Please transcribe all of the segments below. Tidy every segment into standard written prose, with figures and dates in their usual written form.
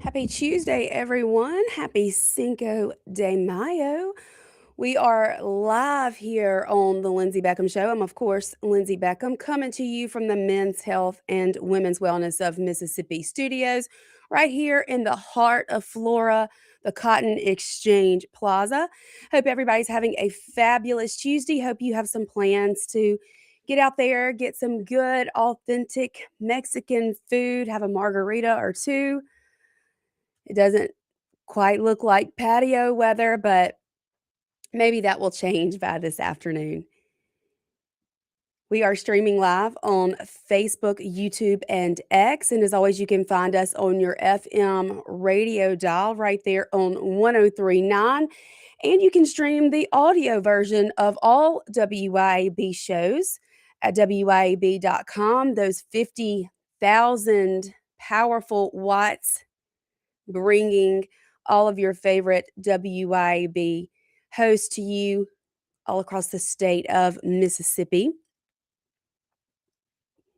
Happy Tuesday, everyone. Happy Cinco de Mayo. We are live here on the Lindsey Beckham Show. I'm, of course, Lindsey Beckham, coming to you from the Men's Health and Women's Wellness of Mississippi studios, right here in the heart of Flora, the Cotton Exchange Plaza. Hope everybody's having a fabulous Tuesday. Hope you have some plans to get out there, get some good, authentic Mexican food, have a margarita or two. It doesn't quite look like patio weather, but maybe that will change by this afternoon. We are streaming live on Facebook, YouTube, and X. And as always, you can find us on your FM radio dial right there on 1039. And you can stream the audio version of all WYAB shows at WYAB.com. Those 50,000 powerful watts bringing all of your favorite WYAB hosts to you all across the state of Mississippi.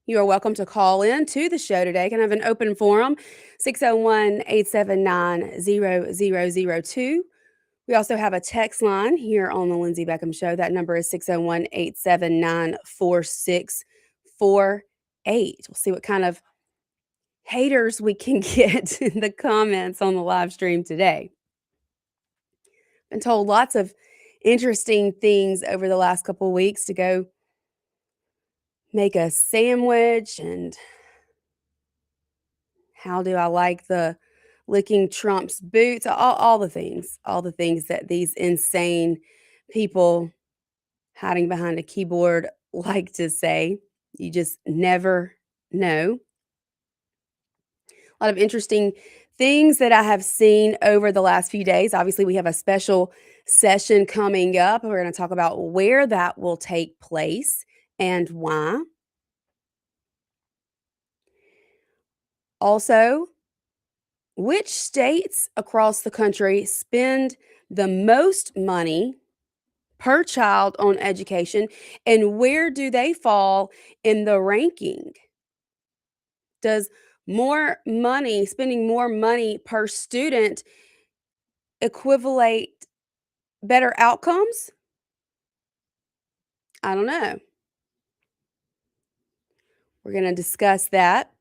You are welcome to call in to the show today. Can I have an open forum? 601-879-0002. We also have a text line here on the Lindsey Beckham Show. That number is 601-879-4648. We'll see what kind of haters we can get in the comments on the live stream today. Been told lots of interesting things over the last couple of weeks to go make a sandwich, and how do I like the licking Trump's boots, all the things that these insane people hiding behind a keyboard like to say. You just never know. A lot of interesting things that I have seen over the last few days. Obviously, we have a special session coming up. We're going to talk about where that will take place and why. Also, which states across the country spend the most money per child on education, and where do they fall in the ranking? Does spending more money per student equivalent better outcomes? I don't know. We're going to discuss that.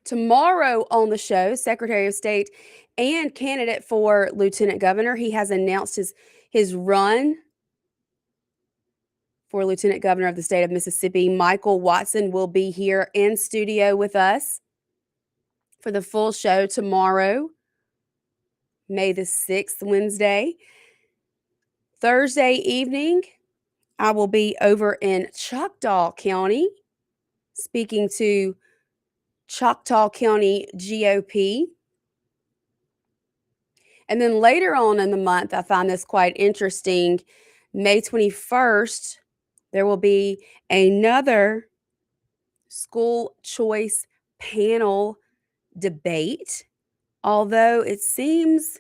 Tomorrow on the show, Secretary of State and candidate for Lieutenant Governor, he has announced his run for Lieutenant Governor of the state of Mississippi. Michael Watson will be here in studio with us for the full show tomorrow, May the 6th, Wednesday. Thursday evening, I will be over in Choctaw County speaking to Choctaw County GOP. And then later on in the month, I find this quite interesting. May 21st, there will be another school choice panel debate, although it seems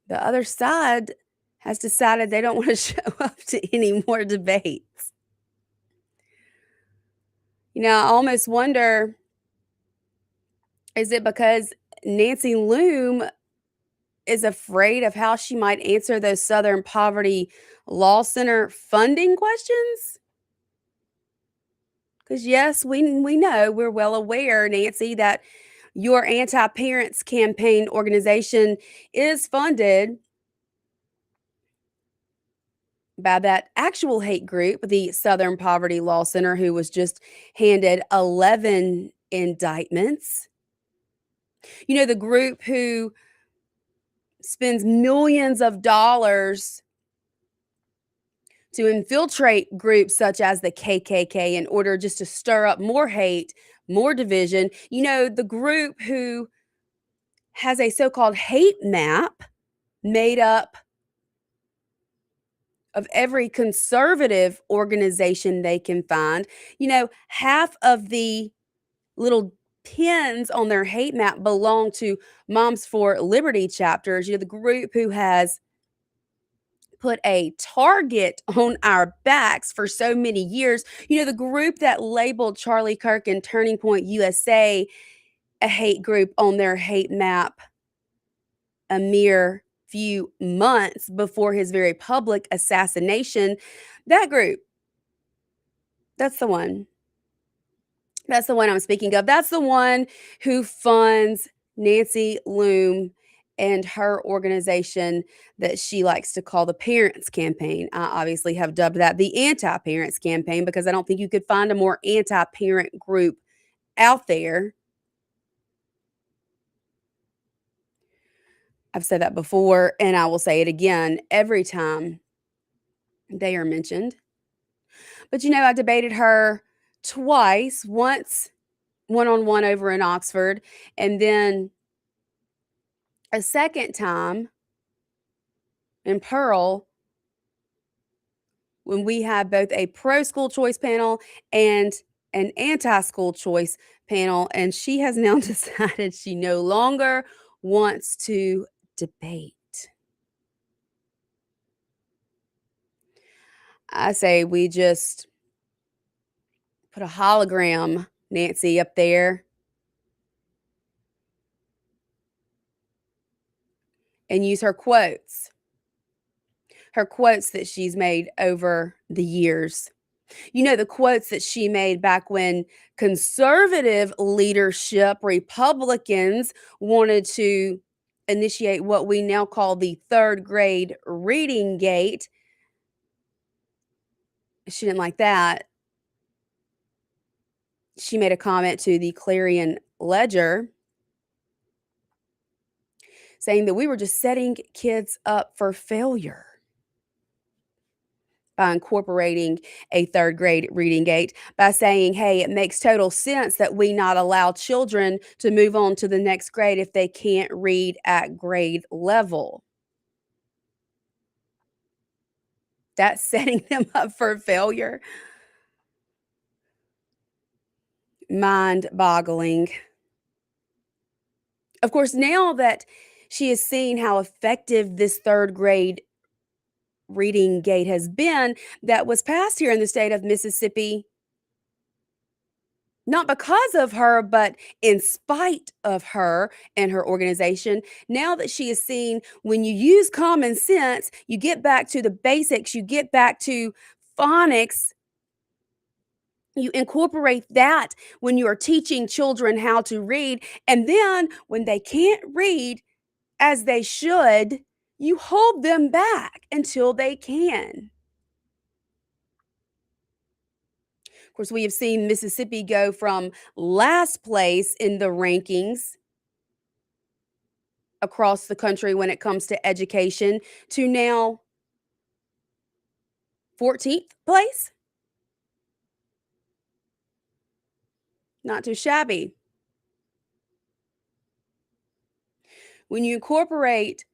the other side has decided they don't want to show up to any more debates. I almost wonder, is it because Nancy Loom is afraid of how she might answer those Southern Poverty Law Center funding questions? Because yes, we know, we're well aware, Nancy, that your anti-parents campaign organization is funded by that actual hate group, the Southern Poverty Law Center, who was just handed 11 indictments. The group who spends millions of dollars to infiltrate groups such as the KKK in order just to stir up more hate, more division. The group who has a so-called hate map made up of every conservative organization they can find. Half of the little pins on their hate map belong to Moms for Liberty chapters. The group who has put a target on our backs for so many years. The group that labeled Charlie Kirk and Turning Point USA a hate group on their hate map a mere few months before his very public assassination. That group, that's the one. That's the one I'm speaking of. That's the one who funds Nancy Loom and her organization that she likes to call the Parents Campaign. I obviously have dubbed that the Anti Parents Campaign because I don't think you could find a more anti parent group out there. I've said that before, and I will say it again every time they are mentioned. But I debated her twice, once one on one over in Oxford, and then a second time in Pearl when we have both a pro school choice panel and an anti school choice panel. And she has now decided she no longer wants to debate. I say we just put a hologram Nancy up there and use her quotes that she's made over the years. The quotes that she made back when conservative leadership, Republicans, wanted to initiate what we now call the third grade reading gate. She didn't like that. She made a comment to the Clarion Ledger saying that we were just setting kids up for failure by incorporating a third grade reading gate, by saying, hey, it makes total sense that we not allow children to move on to the next grade if they can't read at grade level. That's setting them up for failure. Mind boggling. Of course, now that she has seen how effective this third grade reading gate has been, that was passed here in the state of Mississippi, not because of her, but in spite of her and her organization. Now that she has seen when you use common sense, you get back to the basics, you get back to phonics, you incorporate that when you are teaching children how to read. And then when they can't read as they should, you hold them back until they can. Of course, we have seen Mississippi go from last place in the rankings across the country when it comes to education to now 14th place. Not too shabby. When you incorporate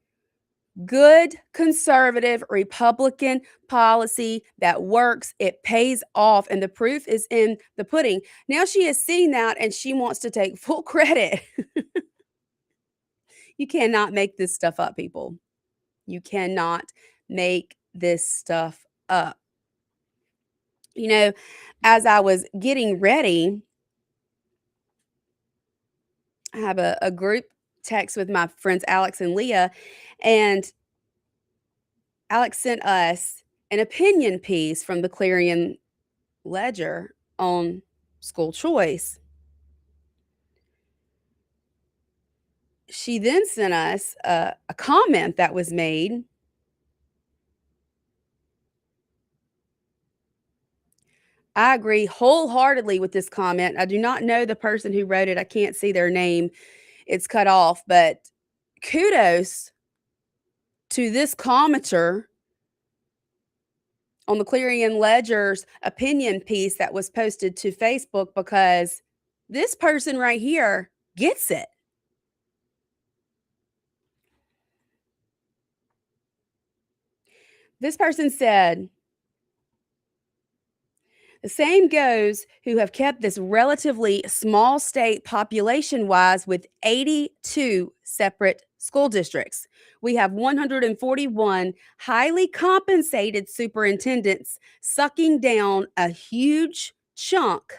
good conservative Republican policy that works, it pays off, and the proof is in the pudding. Now she has seen that and she wants to take full credit. You cannot make this stuff up, people. You cannot make this stuff up. As I was getting ready, I have a group text with my friends Alex and Leah, and Alex sent us an opinion piece from the Clarion Ledger on school choice. She then sent us a comment that was made. I agree wholeheartedly with this comment. I do not know the person who wrote it. I can't see their name. It's cut off, but kudos to this commenter on the Clarion Ledger's opinion piece that was posted to Facebook, because this person right here gets it. This person said, the same goes who have kept this relatively small state population-wise with 82 separate school districts. We have 141 highly compensated superintendents sucking down a huge chunk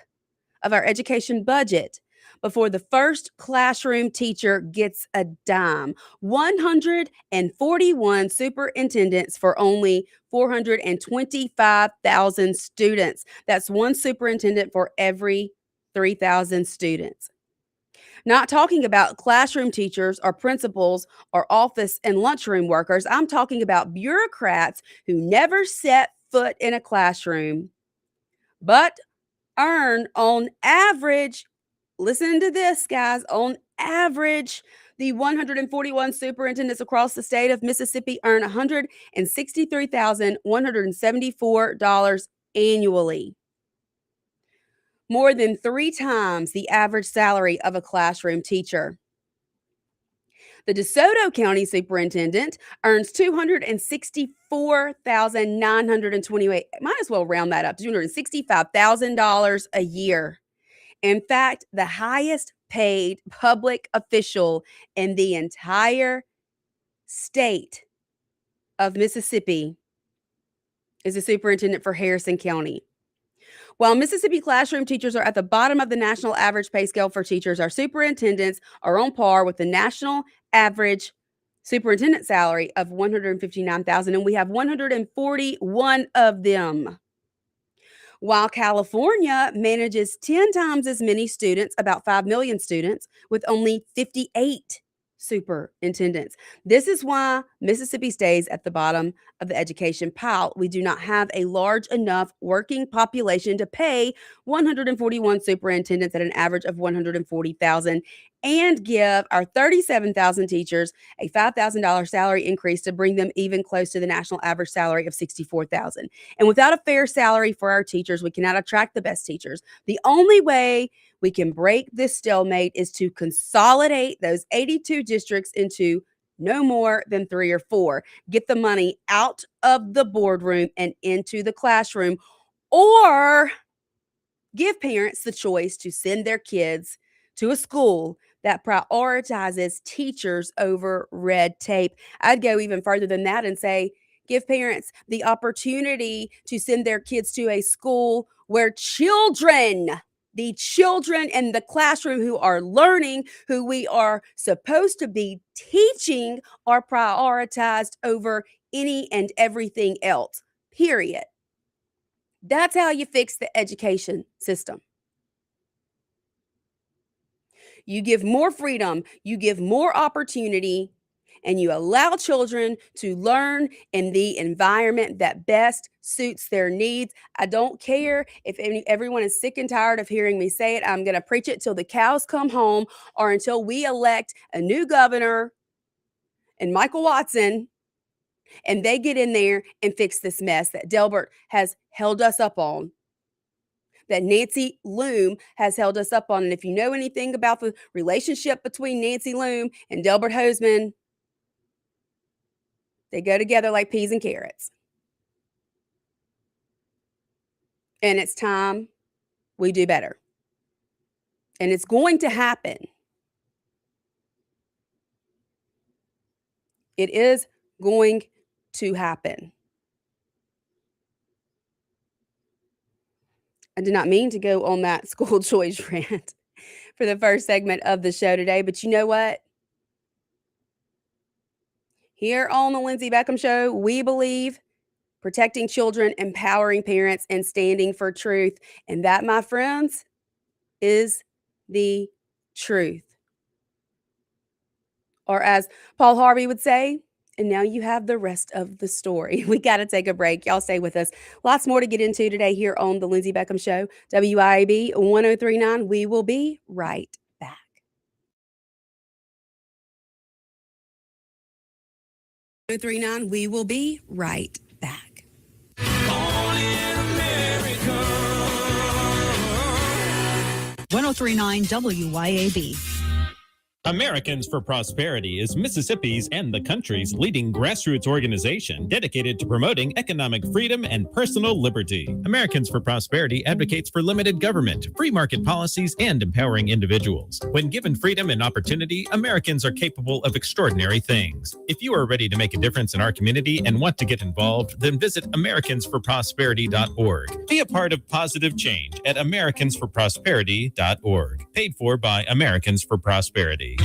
of our education budget. before the first classroom teacher gets a dime. 141 superintendents for only 425,000 students. That's one superintendent for every 3,000 students. Not talking about classroom teachers or principals or office and lunchroom workers. I'm talking about bureaucrats who never set foot in a classroom, but earn on average, listen to this, guys, on average, the 141 superintendents across the state of Mississippi earn $163,174 annually, more than 3 times the average salary of a classroom teacher. The DeSoto County Superintendent earns $264,928. Might as well round that up, $265,000 a year. In fact, the highest paid public official in the entire state of Mississippi is the superintendent for Harrison County. While Mississippi classroom teachers are at the bottom of the national average pay scale for teachers, our superintendents are on par with the national average superintendent salary of $159,000, and we have 141 of them. While California manages 10 times as many students, about 5 million students, with only 58 superintendents. This is why Mississippi stays at the bottom of the education pile. We do not have a large enough working population to pay 141 superintendents at an average of 140,000 and give our 37,000 teachers a $5,000 salary increase to bring them even close to the national average salary of 64,000. And without a fair salary for our teachers, we cannot attract the best teachers. The only way we can break this stalemate is to consolidate those 82 districts into no more than 3 or 4. Get the money out of the boardroom and into the classroom, or give parents the choice to send their kids to a school that prioritizes teachers over red tape. I'd go even further than that and say, give parents the opportunity to send their kids to a school where the children in the classroom who are learning, who we are supposed to be teaching, are prioritized over any and everything else, period. That's how you fix the education system. You give more freedom, you give more opportunity, and you allow children to learn in the environment that best suits their needs. I don't care if everyone is sick and tired of hearing me say it. I'm going to preach it till the cows come home, or until we elect a new governor and Michael Watson, and they get in there and fix this mess that Delbert has held us up on, that Nancy Loom has held us up on. And if you know anything about the relationship between Nancy Loom and Delbert Hosemann, they go together like peas and carrots. And it's time we do better. And it's going to happen. It is going to happen. I did not mean to go on that school choice rant for the first segment of the show today, but you know what? Here on the Lindsey Beckham Show, we believe protecting children, empowering parents, and standing for truth. And that, my friends, is the truth. Or as Paul Harvey would say, and now you have the rest of the story. We got to take a break. Y'all stay with us. Lots more to get into today here on the Lindsey Beckham Show, WIAB 1039. We will be right back. 1039. We will be right back. Born in America. 1039 WIAB. Americans for Prosperity is Mississippi's and the country's leading grassroots organization dedicated to promoting economic freedom and personal liberty. Americans for Prosperity advocates for limited government, free market policies, and empowering individuals. When given freedom and opportunity, Americans are capable of extraordinary things. If you are ready to make a difference in our community and want to get involved, then visit americansforprosperity.org. Be a part of positive change at americansforprosperity.org. Paid for by Americans for Prosperity.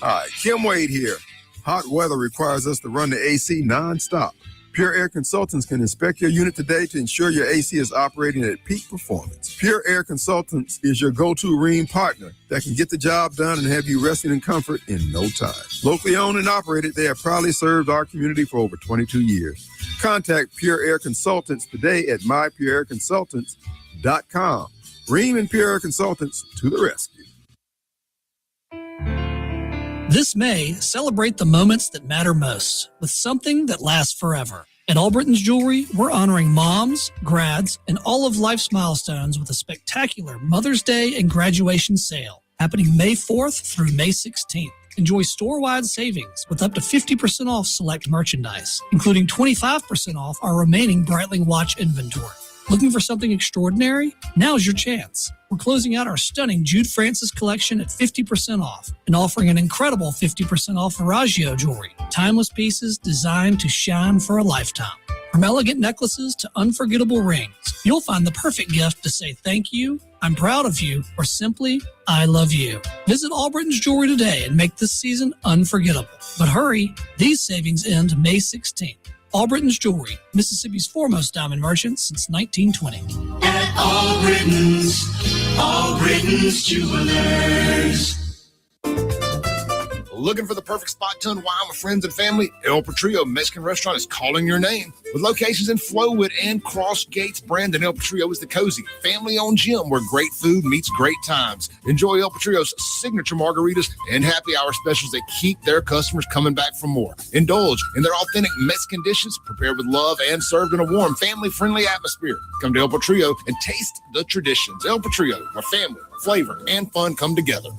Hi, Kim Wade here. Hot weather requires us to run the AC nonstop. Pure Air Consultants can inspect your unit today to ensure your AC is operating at peak performance. Pure Air Consultants is your go-to Rheem partner that can get the job done and have you resting in comfort in no time. Locally owned and operated, they have proudly served our community for over 22 years. Contact Pure Air Consultants today at mypureairconsultants.com. Rheem and Pure Air Consultants to the rescue. This May, celebrate the moments that matter most with something that lasts forever. At Albriton's Jewelry, we're honoring moms, grads, and all of life's milestones with a spectacular Mother's Day and graduation sale happening May 4th through May 16th. Enjoy store-wide savings with up to 50% off select merchandise, including 25% off our remaining Breitling watch inventory. Looking for something extraordinary? Now's your chance. We're closing out our stunning Jude Francis collection at 50% off and offering an incredible 50% off Veragio jewelry. Timeless pieces designed to shine for a lifetime. From elegant necklaces to unforgettable rings, you'll find the perfect gift to say thank you, I'm proud of you, or simply, I love you. Visit Albriton's Jewelry today and make this season unforgettable. But hurry, these savings end May 16th. Albriton's Jewelry, Mississippi's foremost diamond merchant since 1920. At Albriton's Jewelers. Looking for the perfect spot to unwind with friends and family? El Patrio Mexican Restaurant is calling your name. With locations in Flowood and Cross Gates, Brandon, El Patrio is the cozy, family-owned gym where great food meets great times. Enjoy El Patrio's signature margaritas and happy hour specials that keep their customers coming back for more. Indulge in their authentic Mexican dishes prepared with love and served in a warm, family-friendly atmosphere. Come to El Patrio and taste the traditions. El Patrio, where family, flavor, and fun come together.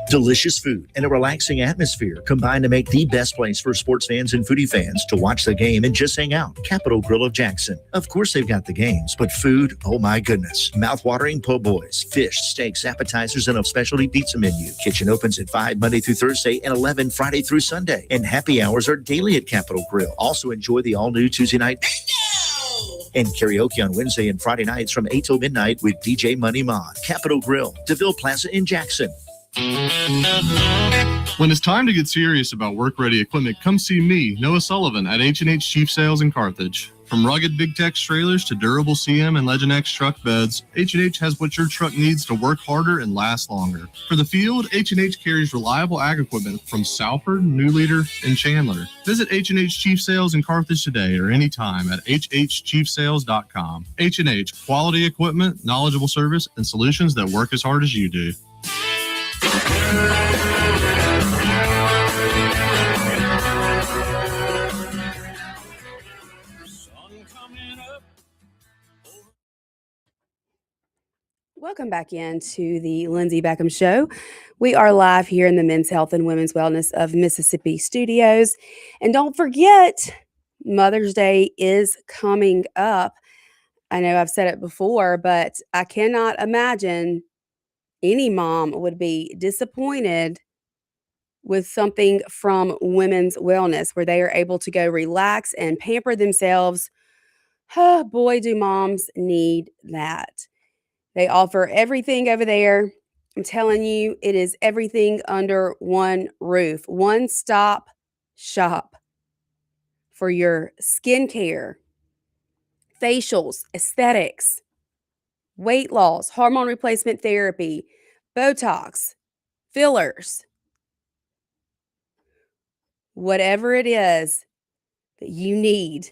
Delicious food and a relaxing atmosphere combine to make the best place for sports fans and foodie fans to watch the game and just hang out. Capitol Grill of Jackson. Of course they've got the games, but food, oh my goodness. Mouth-watering po' boys, fish, steaks, appetizers, and a specialty pizza menu. Kitchen opens at 5 Monday through Thursday and 11 Friday through Sunday. And happy hours are daily at Capitol Grill. Also enjoy the all-new Tuesday night and karaoke on Wednesday and Friday nights from 8 till midnight with DJ Money Mod. Capitol Grill, DeVille Plaza in Jackson. When it's time to get serious about work-ready equipment, come see me, Noah Sullivan, at H&H Chief Sales in Carthage. From rugged Big Tex trailers to durable CM and Legend X truck beds, H&H has what your truck needs to work harder and last longer. For the field, H&H carries reliable ag equipment from Salford, New Leader, and Chandler. Visit H&H Chief Sales in Carthage today or anytime at hhchiefsales.com. H&H, quality equipment, knowledgeable service, and solutions that work as hard as you do. Welcome back into the Lindsey Beckham Show. We are live here in the Men's Health and Women's Wellness of Mississippi studios. And don't forget, Mother's Day is coming up. I know I've said it before, but I cannot imagine any mom would be disappointed with something from Women's Wellness where they are able to go relax and pamper themselves. Oh, boy, do moms need that. They offer everything over there. I'm telling you, it is everything under one roof. One-stop shop for your skincare, facials, aesthetics, weight loss, hormone replacement therapy, Botox, fillers, whatever it is that you need,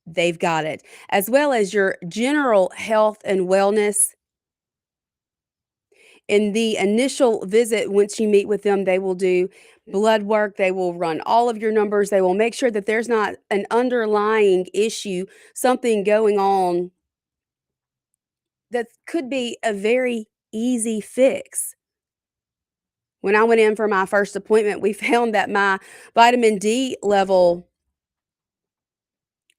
they've got it, as well as your general health and wellness. In the initial visit, once you meet with them, they will do blood work. They will run all of your numbers. They will make sure that there's not an underlying issue, something going on that could be a very easy fix. When I went in for my first appointment, we found that my vitamin D level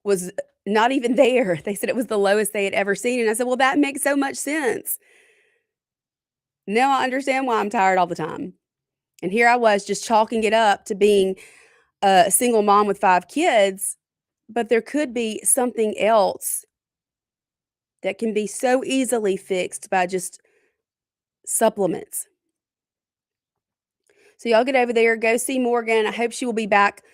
was not even there. They said it was the lowest they had ever seen, and I said, "Well, that makes so much sense. Now I understand why I'm tired all the time." And here I was just chalking it up to being a single mom with 5 kids, but there could be something else that can be so easily fixed by just supplements. So y'all get over there, go see Morgan. I hope she will be back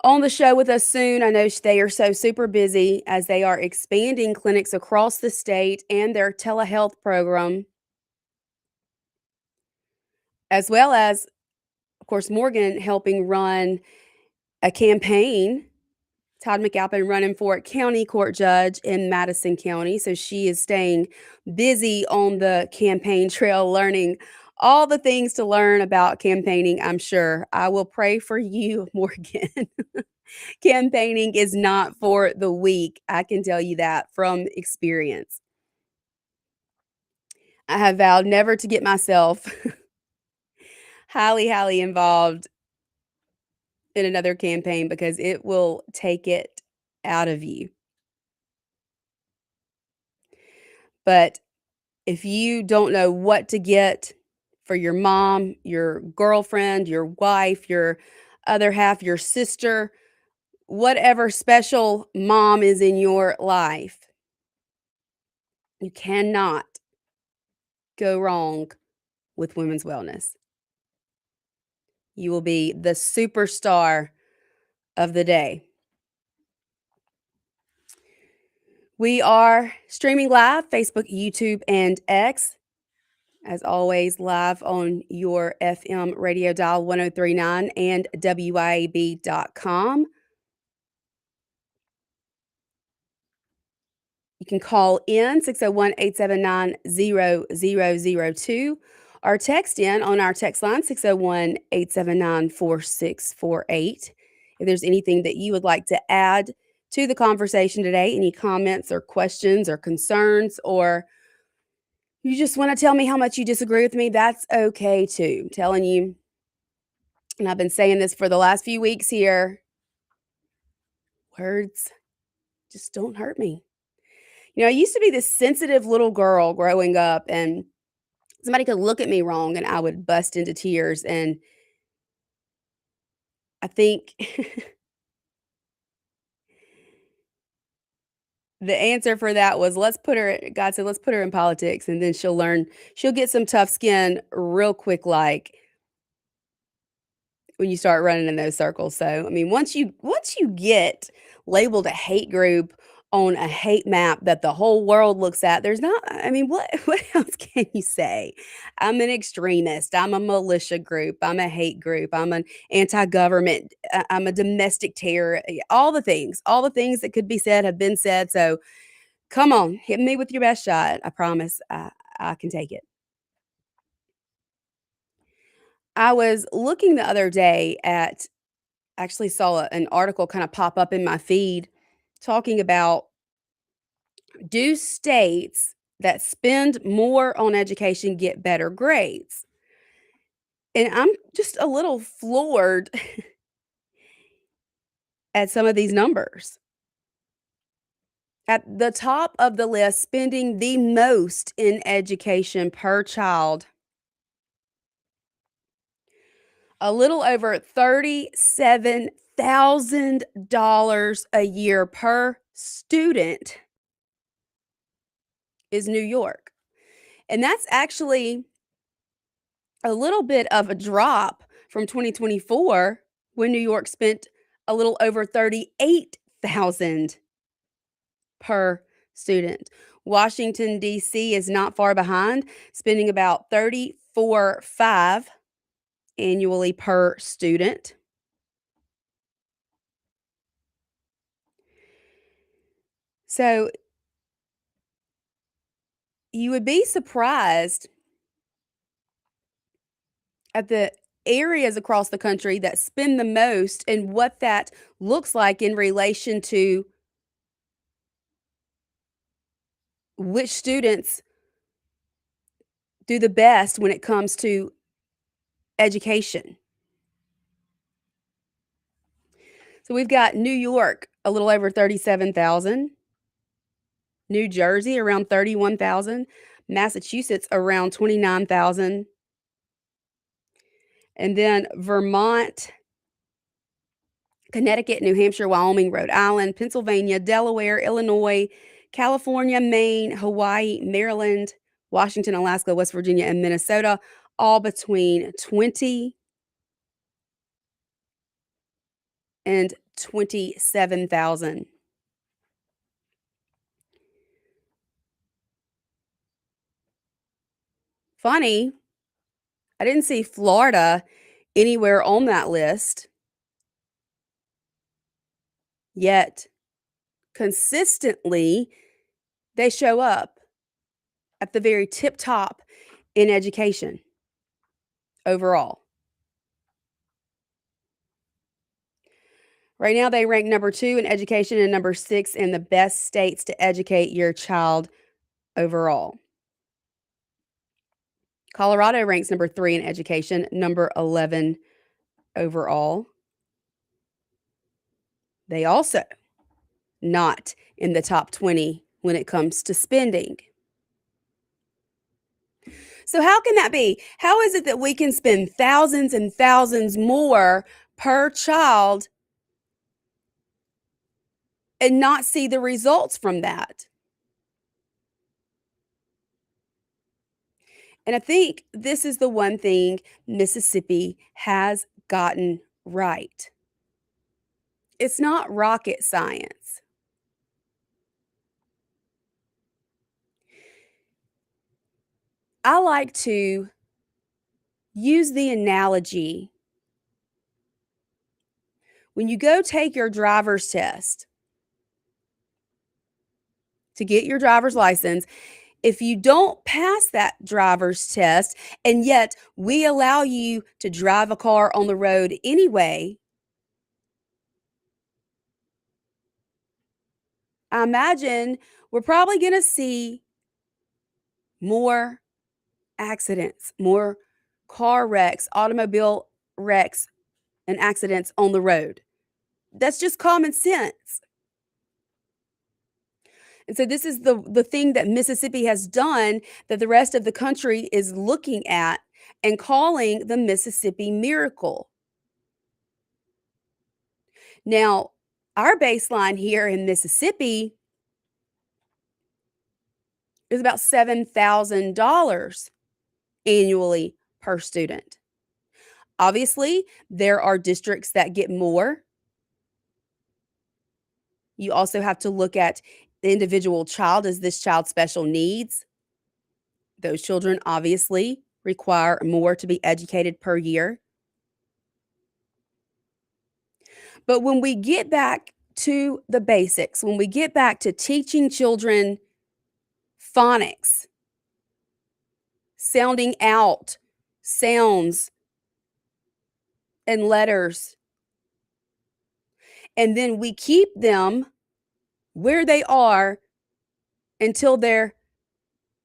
on the show with us soon. I know they are so super busy as they are expanding clinics across the state and their telehealth program, as well as, of course, Morgan helping run a campaign. Todd McAlpin running for county court judge in Madison County. So she is staying busy on the campaign trail, learning all the things to learn about campaigning, I'm sure. I will pray for you, Morgan. Campaigning is not for the weak. I can tell you that from experience. I have vowed never to get myself highly involved in another campaign because it will take it out of you. But if you don't know what to get for your mom, your girlfriend, your wife, your other half, your sister, whatever special mom is in your life, you cannot go wrong with women's wellness. You will be the superstar of the day. We are streaming live, Facebook, YouTube, and X. As always, live on your FM radio dial 1039 and WIAB.com. You can call in 601-879-0002 or text in on our text line 601-879-4648. If there's anything that you would like to add to the conversation today, any comments or questions or concerns, or you just want to tell me how much you disagree with me, that's okay too. I'm telling you, and I've been saying this for the last few weeks here, words just don't hurt me. You know, I used to be this sensitive little girl growing up, and somebody could look at me wrong and I would bust into tears. And I think the answer for that was God said, let's put her in politics, and then she'll get some tough skin real quick, like when you start running in those circles. So, I mean, once you get labeled a hate group on a hate map that the whole world looks at, there's not, I mean, what what else can you say? I'm an extremist. I'm a militia group. I'm a hate group. I'm an anti-government. I'm a domestic terror. All the things that could be said have been said. So come on, hit me with your best shot. I promise I can take it. I was looking the other day actually saw an article kind of pop up in my feed talking about, do states that spend more on education get better grades? And I'm just a little floored at some of these numbers. At the top of the list, spending the most in education per child, a little over $37,000 a year per student, is New York. And that's actually a little bit of a drop from 2024, when New York spent a little over $38,000 per student. Washington, D.C. is not far behind, spending about $34,500 annually per student. So you would be surprised at the areas across the country that spend the most and what that looks like in relation to which students do the best when it comes to education. So we've got New York, a little over 37,000. New Jersey, around 31,000. Massachusetts, around 29,000. And then Vermont, Connecticut, New Hampshire, Wyoming, Rhode Island, Pennsylvania, Delaware, Illinois, California, Maine, Hawaii, Maryland, Washington, Alaska, West Virginia, and Minnesota, all between 20 and 27,000. Funny, I didn't see Florida anywhere on that list. Yet, consistently, they show up at the very tip top in education overall. Right now, they rank number 2 in education and number 6 in the best states to educate your child overall. Colorado ranks number 3 in education, number 11 overall. They also not in the top 20 when it comes to spending. So how can that be? How is it that we can spend thousands and thousands more per child and not see the results from that? And I think this is the one thing Mississippi has gotten right. It's not rocket science. I like to use the analogy when you go take your driver's test to get your driver's license. If you don't pass that driver's test and yet we allow you to drive a car on the road anyway, I imagine we're probably going to see more accidents, more car wrecks, automobile wrecks, and accidents on the road. That's just common sense. And so this is the thing that Mississippi has done that the rest of the country is looking at and calling the Mississippi Miracle. Now, our baseline here in Mississippi is about $7,000 annually per student. Obviously, there are districts that get more. You also have to look at the individual child. Is this child special needs? Those children obviously require more to be educated per year. But when we get back to the basics, when we get back to teaching children phonics, sounding out sounds and letters, and then we keep them where they are until they're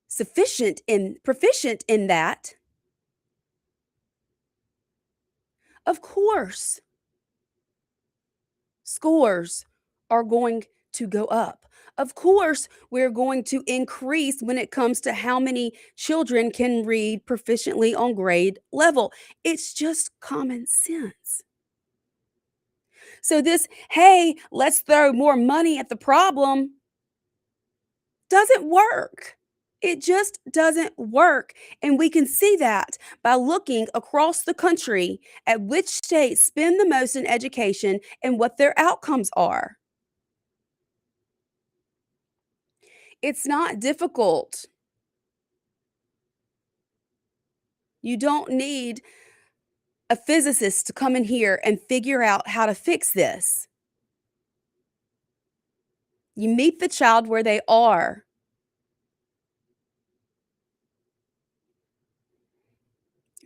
proficient in that, of course, scores are going to go up. Of course, we're going to increase when it comes to how many children can read proficiently on grade level. It's just common sense. So this, hey, let's throw more money at the problem, doesn't work. It just doesn't work. And we can see that by looking across the country at which states spend the most in education and what their outcomes are. It's not difficult. You don't need a physicist to come in here and figure out how to fix this. You meet the child where they are.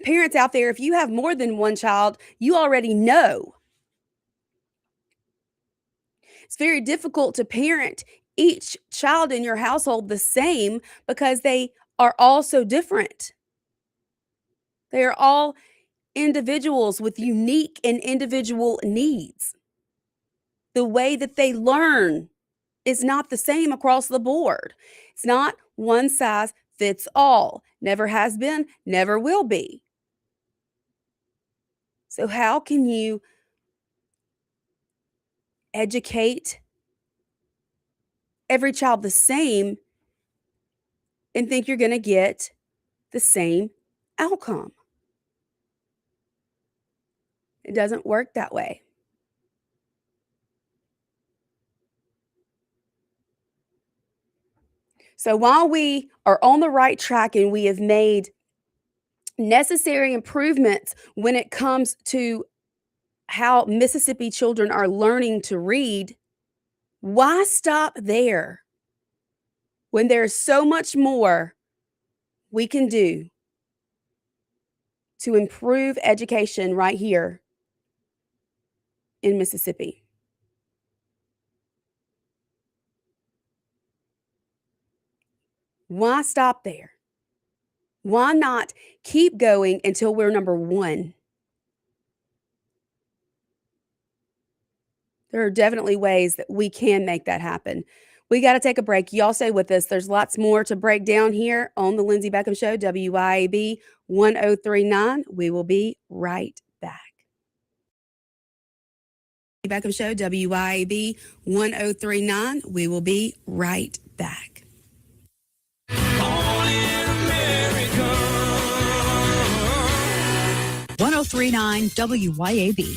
Parents out there, if you have more than one child, you already know. It's very difficult to parent each child in your household the same because they are all so different. They are all individuals with unique and individual needs. The way that they learn is not the same across the board. It's not one size fits all. Never has been, never will be. So how can you educate every child the same and think you're going to get the same outcome? It doesn't work that way. So while we are on the right track and we have made necessary improvements when it comes to how Mississippi children are learning to read, why stop there when there's so much more we can do to improve education right here in Mississippi? Why stop there? Why not keep going until we're number one? There are definitely ways that we can make that happen. We got to take a break. Y'all stay with us. There's lots more to break down here on the Lindsey Beckham Show, WYAB 1039. We will be right back. Beckham Show, WYAB 1039. We will be right back. 1039 WYAB.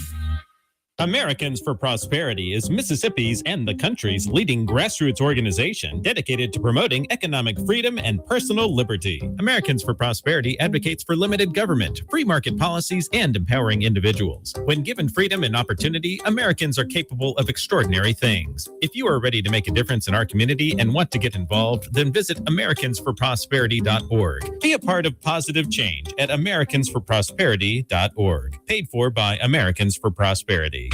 Americans for Prosperity is Mississippi's and the country's leading grassroots organization dedicated to promoting economic freedom and personal liberty. Americans for Prosperity advocates for limited government, free market policies, and empowering individuals. When given freedom and opportunity, Americans are capable of extraordinary things. If you are ready to make a difference in our community and want to get involved, then visit americansforprosperity.org. Be a part of positive change at americansforprosperity.org. Paid for by Americans for Prosperity.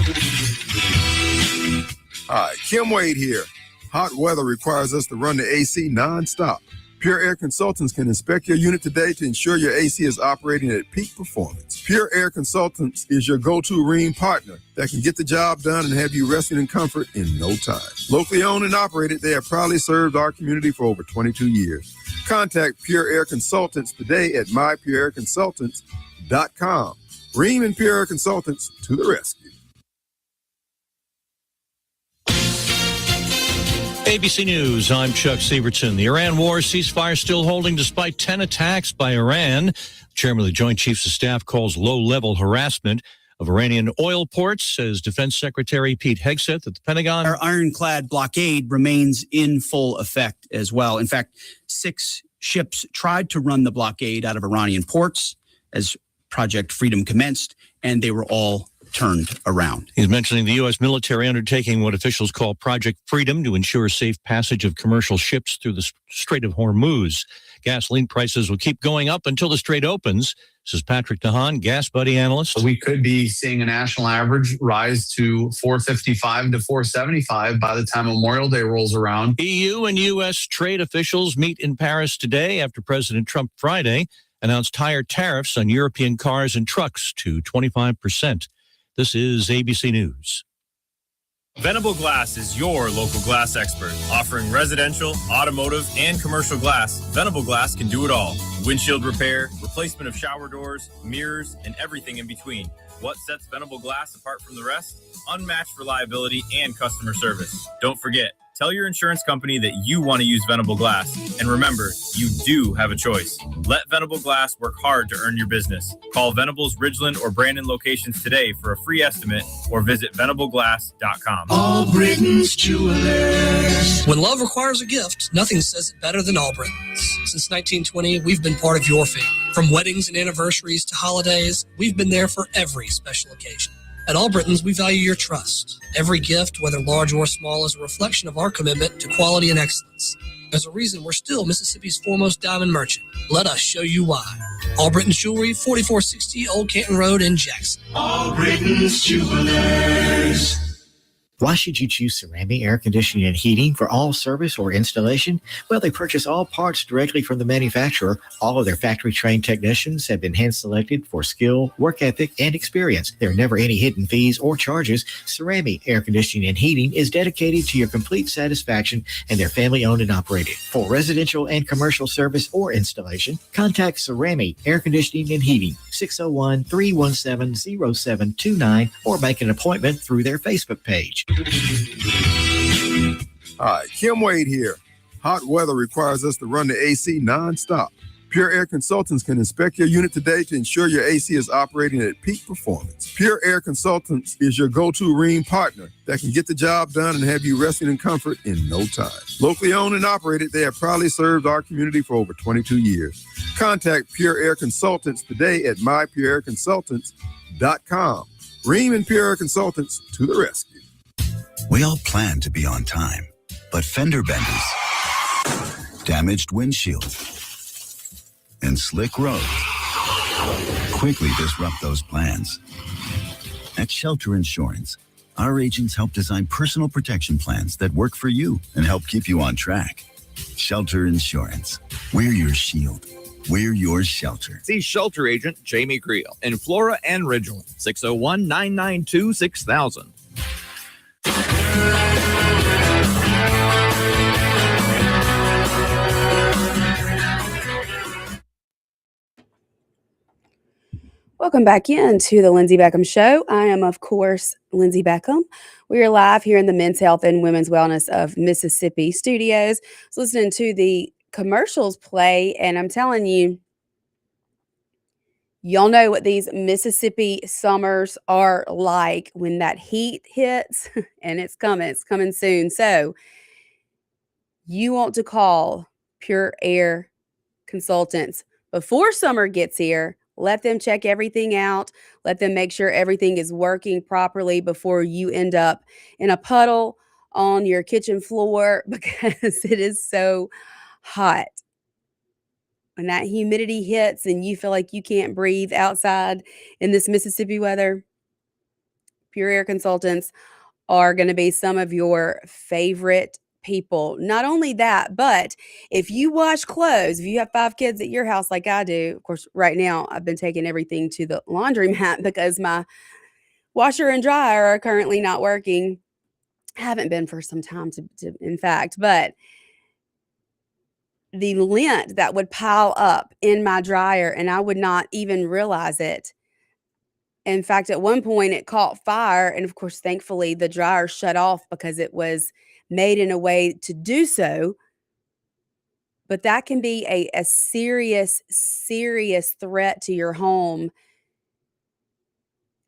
Hi, Kim Wade here. Hot weather requires us to run the AC nonstop. Pure Air Consultants can inspect your unit today to ensure your AC is operating at peak performance. Pure Air Consultants is your go-to Rheem partner that can get the job done and have you resting in comfort in no time. Locally owned and operated, they have proudly served our community for over 22 years. Contact Pure Air Consultants today at mypureairconsultants.com. Rheem and Pure Air Consultants to the rescue. ABC News, I'm Chuck Sievertson. The Iran war ceasefire still holding despite 10 attacks by Iran. Chairman of the Joint Chiefs of Staff calls low-level harassment of Iranian oil ports, says Defense Secretary Pete Hegseth at the Pentagon. Our ironclad blockade remains in full effect as well. In fact, 6 ships tried to run the blockade out of Iranian ports as Project Freedom commenced, and they were all turned around. He's mentioning the U.S. military undertaking what officials call Project Freedom to ensure safe passage of commercial ships through the Strait of Hormuz. Gasoline prices will keep going up until the strait opens, says Patrick Nahan, Gas Buddy analyst. We could be seeing a national average rise to $4.55 to $4.75 by the time Memorial Day rolls around. EU and U.S. trade officials meet in Paris today after President Trump Friday announced higher tariffs on European cars and trucks to 25%. This is ABC News. Venable Glass is your local glass expert. Offering residential, automotive, and commercial glass, Venable Glass can do it all. Windshield repair, replacement of shower doors, mirrors, and everything in between. What sets Venable Glass apart from the rest? Unmatched reliability and customer service. Don't forget, tell your insurance company that you want to use Venable Glass. And remember, you do have a choice. Let Venable Glass work hard to earn your business. Call Venable's Ridgeland or Brandon locations today for a free estimate or visit venableglass.com. All Britain's Jewelers. When love requires a gift, nothing says it better than Albritton's. Since 1920, we've been part of your family. From weddings and anniversaries to holidays, we've been there for every special occasion. At Albritton's, we value your trust. Every gift, whether large or small, is a reflection of our commitment to quality and excellence. There's a reason we're still Mississippi's foremost diamond merchant. Let us show you why. Albritton's Jewelry, 4460 Old Canton Road in Jackson. All Britain's Jewelers. Why should you choose Cerami Air Conditioning and Heating for all service or installation? Well, they purchase all parts directly from the manufacturer. All of their factory-trained technicians have been hand-selected for skill, work ethic, and experience. There are never any hidden fees or charges. Cerami Air Conditioning and Heating is dedicated to your complete satisfaction, and they're family-owned and operated. For residential and commercial service or installation, contact Cerami Air Conditioning and Heating, 601-317-0729, or make an appointment through their Facebook page. Hi, Kim Wade here. Hot weather requires us to run the AC nonstop. Pure Air Consultants can inspect your unit today to ensure your AC is operating at peak performance. Pure Air Consultants is your go-to Rheem partner that can get the job done and have you resting in comfort in no time. Locally owned and operated, they have proudly served our community for over 22 years. Contact Pure Air Consultants today at mypureairconsultants.com. Rheem and Pure Air Consultants to the rescue. We all plan to be on time, but fender benders, damaged windshields, and slick roads quickly disrupt those plans. At Shelter Insurance, our agents help design personal protection plans that work for you and help keep you on track. Shelter Insurance. We're your shield. We're your shelter. See Shelter Agent Jamie Creel in Flora and Ridgeland, 601-992-6000. Welcome back in to the Lindsey Beckham Show. I am, of course, Lindsey Beckham. We are live here in the Men's Health and Women's Wellness of Mississippi studios. I was listening to the commercials play, and I'm telling you, y'all know what these Mississippi summers are like when that heat hits, and it's coming soon. So you want to call Pure Air Consultants before summer gets here. Let them check everything out. Let them make sure everything is working properly before you end up in a puddle on your kitchen floor because it is so hot. When that humidity hits and you feel like you can't breathe outside in this Mississippi weather, Pure Air Consultants are going to be some of your favorite people. Not only that, but if you wash clothes, if you have 5 kids at your house like I do, of course, right now I've been taking everything to the laundromat because my washer and dryer are currently not working. Haven't been for some time in fact, but the lint that would pile up in my dryer and I would not even realize it. In fact, at one point it caught fire, and of course, thankfully the dryer shut off because it was made in a way to do so. But that can be a serious, serious threat to your home.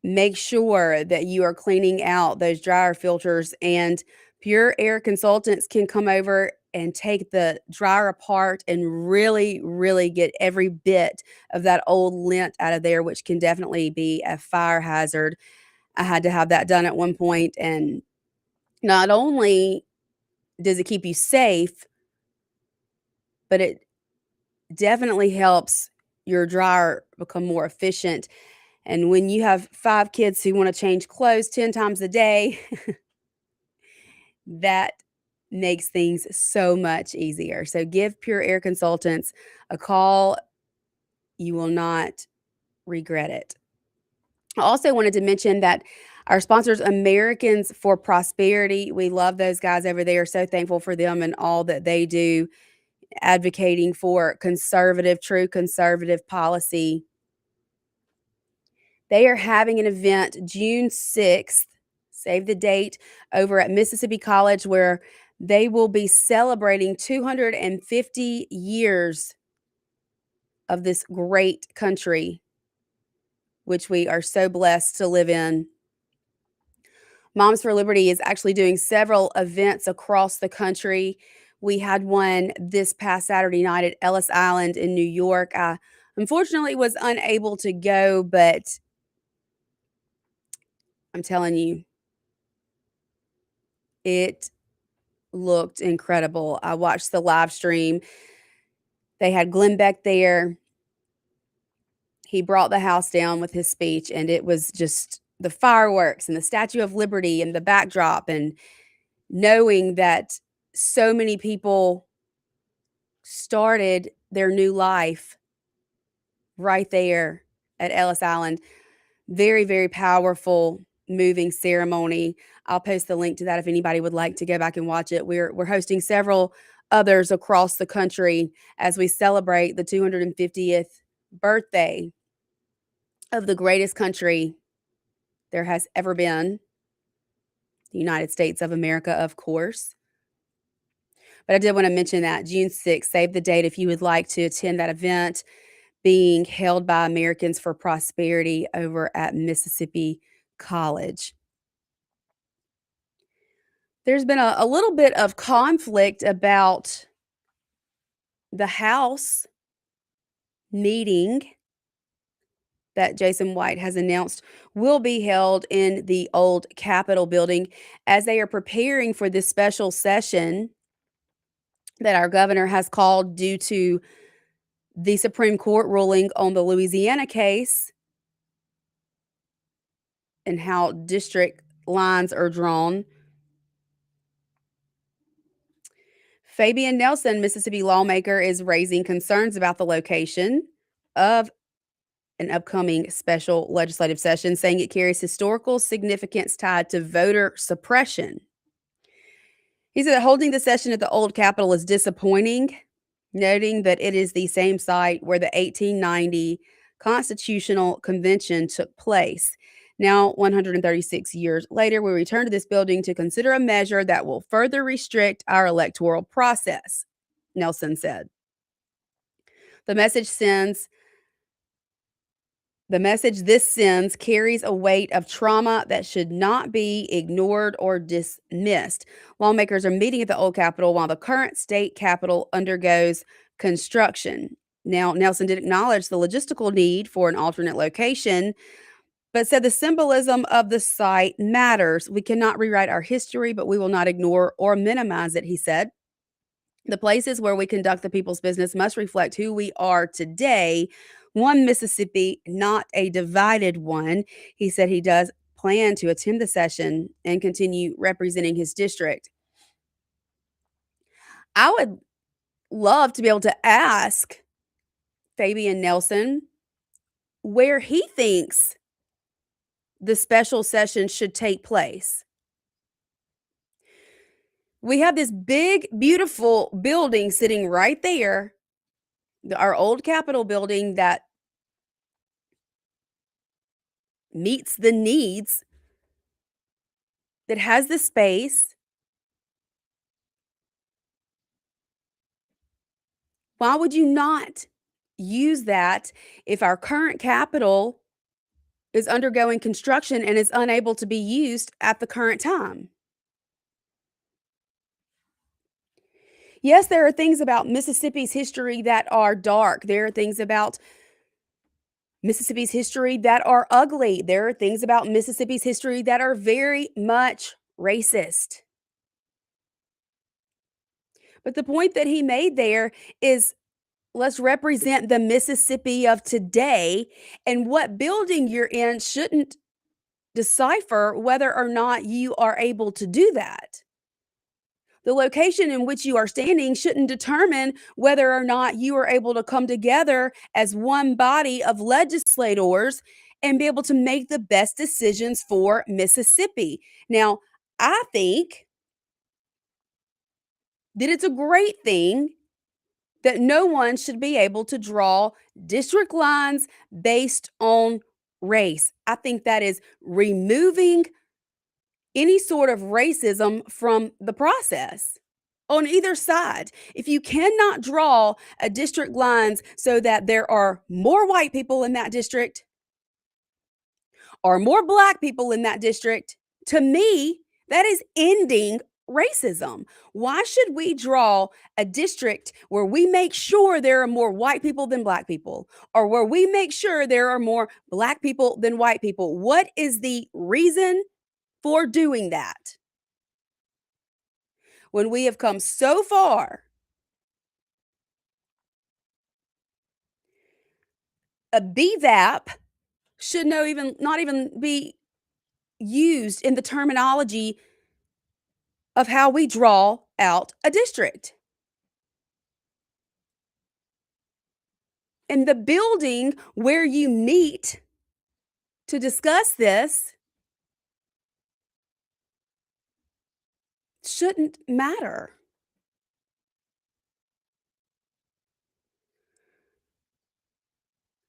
Make sure that you are cleaning out those dryer filters, and Pure Air Consultants can come over and take the dryer apart and really, really get every bit of that old lint out of there, which can definitely be a fire hazard. I had to have that done at one point, and not only does it keep you safe, but it definitely helps your dryer become more efficient. And when you have 5 kids who want to change clothes 10 times a day, that makes things so much easier. So give Pure Air Consultants a call. You will not regret it. I also wanted to mention that our sponsors, Americans for Prosperity, we love those guys over there. So thankful for them and all that they do, advocating for true conservative policy. They are having an event June 6th, save the date, over at Mississippi College, where they will be celebrating 250 years of this great country, which we are so blessed to live in. Moms for Liberty is actually doing several events across the country. We had one this past Saturday night at Ellis Island in New York. I unfortunately was unable to go, but I'm telling you, it looked incredible. I watched the live stream. They had Glenn Beck there. He brought the house down with his speech, and it was just the fireworks and the Statue of Liberty and the backdrop, and knowing that so many people started their new life right there at Ellis Island. Very, very powerful, moving ceremony. I'll post the link to that if anybody would like to go back and watch it. We're hosting several others across the country as we celebrate the 250th birthday of the greatest country there has ever been, the United States of America, of course. But I did want to mention that June 6th, save the date if you would like to attend that event being held by Americans for Prosperity over at Mississippi College. There's been a little bit of conflict about the House meeting that Jason White has announced will be held in the old Capitol building as they are preparing for this special session that our governor has called due to the Supreme Court ruling on the Louisiana case and how district lines are drawn. Fabian Nelson, Mississippi lawmaker, is raising concerns about the location of an upcoming special legislative session, saying it carries historical significance tied to voter suppression. He said that holding the session at the old Capitol is disappointing, noting that it is the same site where the 1890 Constitutional Convention took place. Now, 136 years later, we return to this building to consider a measure that will further restrict our electoral process, Nelson said. The message this sends carries a weight of trauma that should not be ignored or dismissed. Lawmakers are meeting at the old Capitol while the current state capitol undergoes construction. Now, Nelson did acknowledge the logistical need for an alternate location, but said the symbolism of the site matters. We cannot rewrite our history, but we will not ignore or minimize it, he said. The places where we conduct the people's business must reflect who we are today, one Mississippi, not a divided one. He said he does plan to attend the session and continue representing his district. I would love to be able to ask Fabian Nelson where he thinks the special session should take place. We have this big, beautiful building sitting right there, our old Capitol building that meets the needs, that has the space. Why would you not use that if our current Capitol is undergoing construction and is unable to be used at the current time? Yes, there are things about Mississippi's history that are dark. There are things about Mississippi's history that are ugly. There are things about Mississippi's history that are very much racist. But the point that he made there is, let's represent the Mississippi of today, and what building you're in shouldn't decipher whether or not you are able to do that. The location in which you are standing shouldn't determine whether or not you are able to come together as one body of legislators and be able to make the best decisions for Mississippi. Now, I think that it's a great thing that no one should be able to draw district lines based on race. I think that is removing any sort of racism from the process on either side. If you cannot draw a district lines so that there are more white people in that district or more black people in that district, to me, that is ending racism. Why should we draw a district where we make sure there are more white people than black people, or where we make sure there are more black people than white people? What is the reason for doing that when we have come so far? A BVAP should not even be used in the terminology of how we draw out a district. And the building where you meet to discuss this shouldn't matter.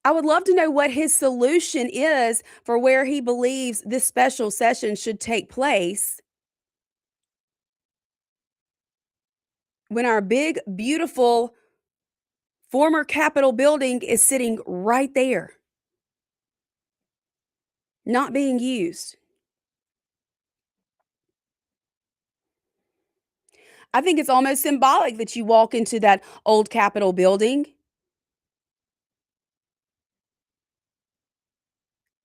I would love to know what his solution is for where he believes this special session should take place when our big, beautiful former Capitol building is sitting right there, not being used. I think it's almost symbolic that you walk into that old Capitol building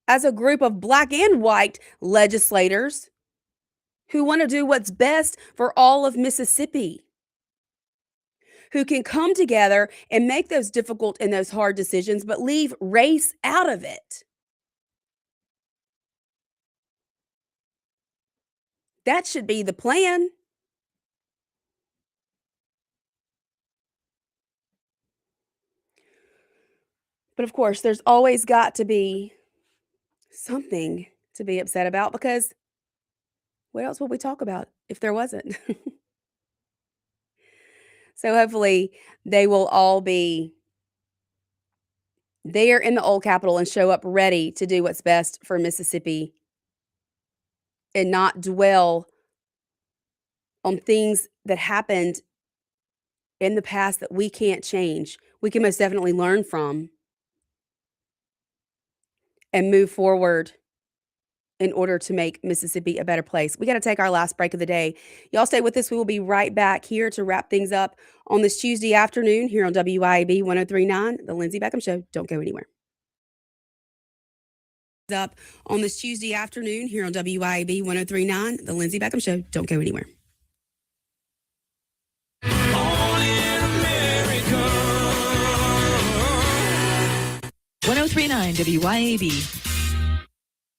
as a group of black and white legislators who want to do what's best for all of Mississippi, who can come together and make those difficult and those hard decisions, but leave race out of it. That should be the plan. But of course, there's always got to be something to be upset about, because what else would we talk about if there wasn't? So hopefully they will all be there in the old Capitol and show up ready to do what's best for Mississippi and not dwell on things that happened in the past that we can't change. We can most definitely learn from and move forward in order to make Mississippi a better place. We got to take our last break of the day. Y'all stay with us. We will be right back here to wrap things up on this Tuesday afternoon here on WIAB 103.9, The Lindsey Beckham Show. Don't go anywhere. Up on this Tuesday afternoon here on WIAB 103.9, The Lindsey Beckham Show. Don't go anywhere. 103.9 WIAB.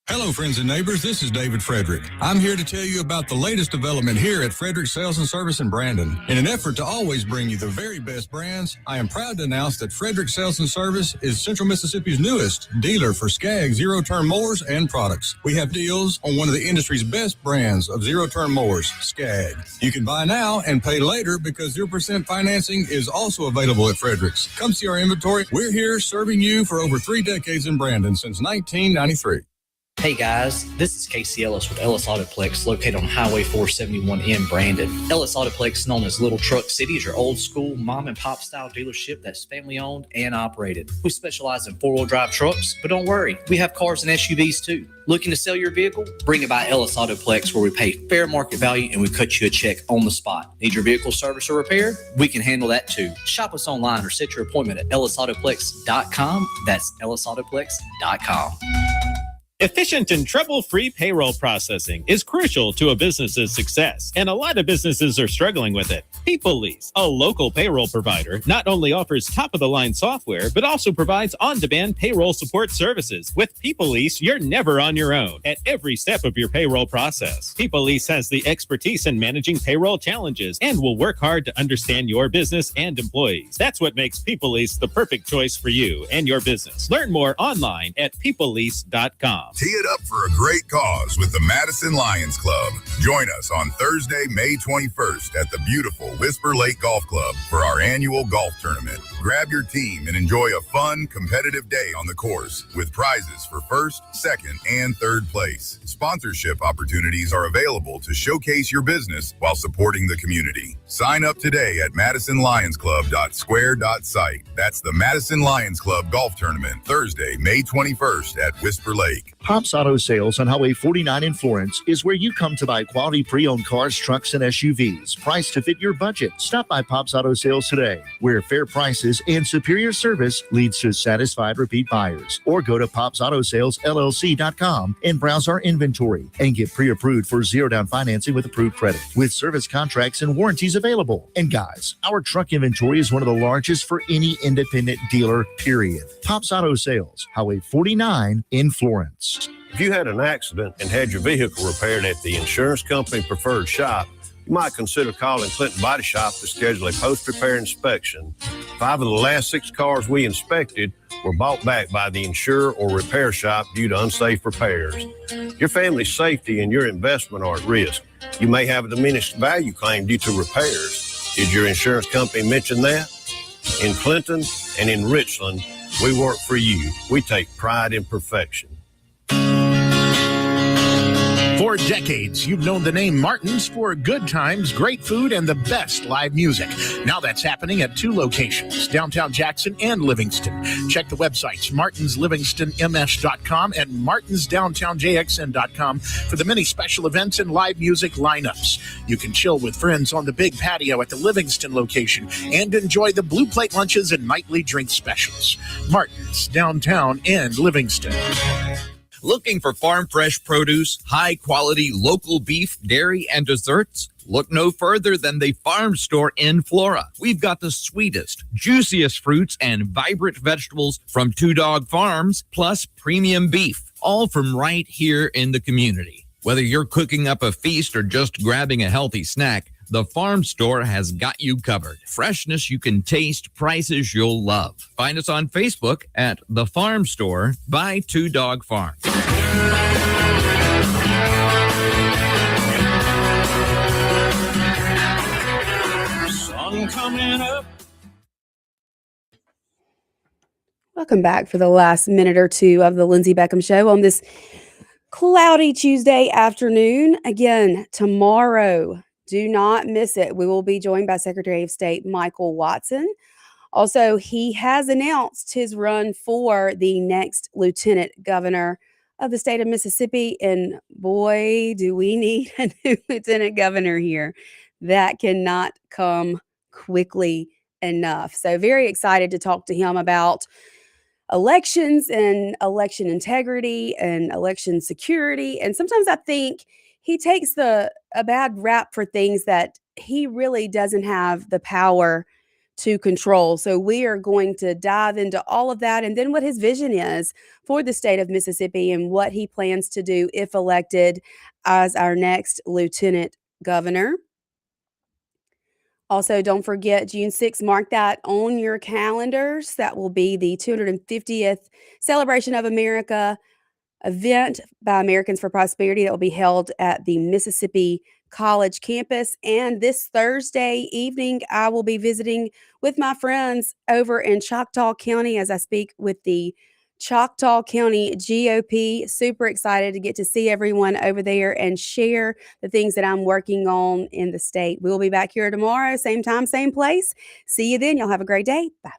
Hello, friends and neighbors. This is David Frederick. I'm here to tell you about the latest development here at Frederick Sales and Service in Brandon. In an effort to always bring you the very best brands, I am proud to announce that Frederick Sales and Service is Central Mississippi's newest dealer for Skag zero-turn mowers and products. We have deals on one of the industry's best brands of zero-turn mowers, Skag. You can buy now and pay later because 0% financing is also available at Frederick's. Come see our inventory. We're here serving you for over 3 decades in Brandon since 1993. Hey guys, this is Casey Ellis with Ellis Autoplex, located on Highway 471 in Brandon. Ellis Autoplex, known as Little Truck City, is your old school mom and pop style dealership that's family owned and operated. We specialize in 4-wheel drive trucks, but don't worry, we have cars and SUVs too. Looking to sell your vehicle? Bring it by Ellis Autoplex, where we pay fair market value and we cut you a check on the spot. Need your vehicle service or repair? We can handle that too. Shop us online or set your appointment at ellisautoplex.com. That's ellisautoplex.com. Efficient and trouble-free payroll processing is crucial to a business's success, and a lot of businesses are struggling with it. PeopleLease, a local payroll provider, not only offers top-of-the-line software, but also provides on-demand payroll support services. With PeopleLease, you're never on your own at every step of your payroll process. PeopleLease has the expertise in managing payroll challenges and will work hard to understand your business and employees. That's what makes PeopleLease the perfect choice for you and your business. Learn more online at peoplelease.com. Tee it up for a great cause with the Madison Lions Club. Join us on Thursday, May 21st at the beautiful Whisper Lake Golf Club for our annual golf tournament. Grab your team and enjoy a fun, competitive day on the course with prizes for first, second, and third place. Sponsorship opportunities are available to showcase your business while supporting the community. Sign up today at madisonlionsclub.square.site. That's the Madison Lions Club Golf Tournament, Thursday, May 21st at Whisper Lake. Pops Auto Sales on Highway 49 in Florence is where you come to buy quality pre-owned cars, trucks, and SUVs, priced to fit your budget. Stop by Pops Auto Sales today, where fair prices and superior service leads to satisfied repeat buyers. Or go to popsautosales.llc.com and browse our inventory and get pre-approved for zero-down financing with approved credit, with service contracts and warranties available. And guys, our truck inventory is one of the largest for any independent dealer, period. Pops Auto Sales, Highway 49 in Florence. If you had an accident and had your vehicle repaired at the insurance company preferred shop, you might consider calling Clinton Body Shop to schedule a post-repair inspection. 5 of the last 6 cars we inspected were bought back by the insurer or repair shop due to unsafe repairs. Your family's safety and your investment are at risk. You may have a diminished value claim due to repairs. Did your insurance company mention that? In Clinton and in Richland, we work for you. We take pride in perfection. For decades, you've known the name Martin's for good times, great food, and the best live music. Now that's happening at 2 locations, downtown Jackson and Livingston. Check the websites, martinslivingstonms.com and martinsdowntownjxn.com for the many special events and live music lineups. You can chill with friends on the big patio at the Livingston location and enjoy the Blue Plate lunches and nightly drink specials. Martin's, downtown and Livingston. Looking for farm fresh produce, high quality local beef, dairy, and desserts? Look no further than the Farm Store in Flora. We've got the sweetest, juiciest fruits and vibrant vegetables from Two Dog Farms, plus premium beef, all from right here in the community. Whether you're cooking up a feast or just grabbing a healthy snack, the Farm Store has got you covered. Freshness you can taste, prices you'll love. Find us on Facebook at The Farm Store by Two Dog Farm. Sun coming up. Welcome back for the last minute or two of the Lindsey Beckham Show on this cloudy Tuesday afternoon. Again, tomorrow, do not miss it. We will be joined by Secretary of State Michael Watson. Also, he has announced his run for the next lieutenant governor of the state of Mississippi. And boy, do we need a new lieutenant governor here. That cannot come quickly enough. So very excited to talk to him about elections and election integrity and election security. And sometimes I think he takes a bad rap for things that he really doesn't have the power to control. So we are going to dive into all of that and then what his vision is for the state of Mississippi and what he plans to do if elected as our next lieutenant governor. Also, don't forget June 6th, mark that on your calendars. That will be the 250th Celebration of America event by Americans for Prosperity that will be held at the Mississippi College campus. And this Thursday evening, I will be visiting with my friends over in Choctaw County as I speak with the Choctaw County GOP. Super excited to get to see everyone over there and share the things that I'm working on in the state. We'll be back here tomorrow, same time, same place. See you then. Y'all have a great day. Bye.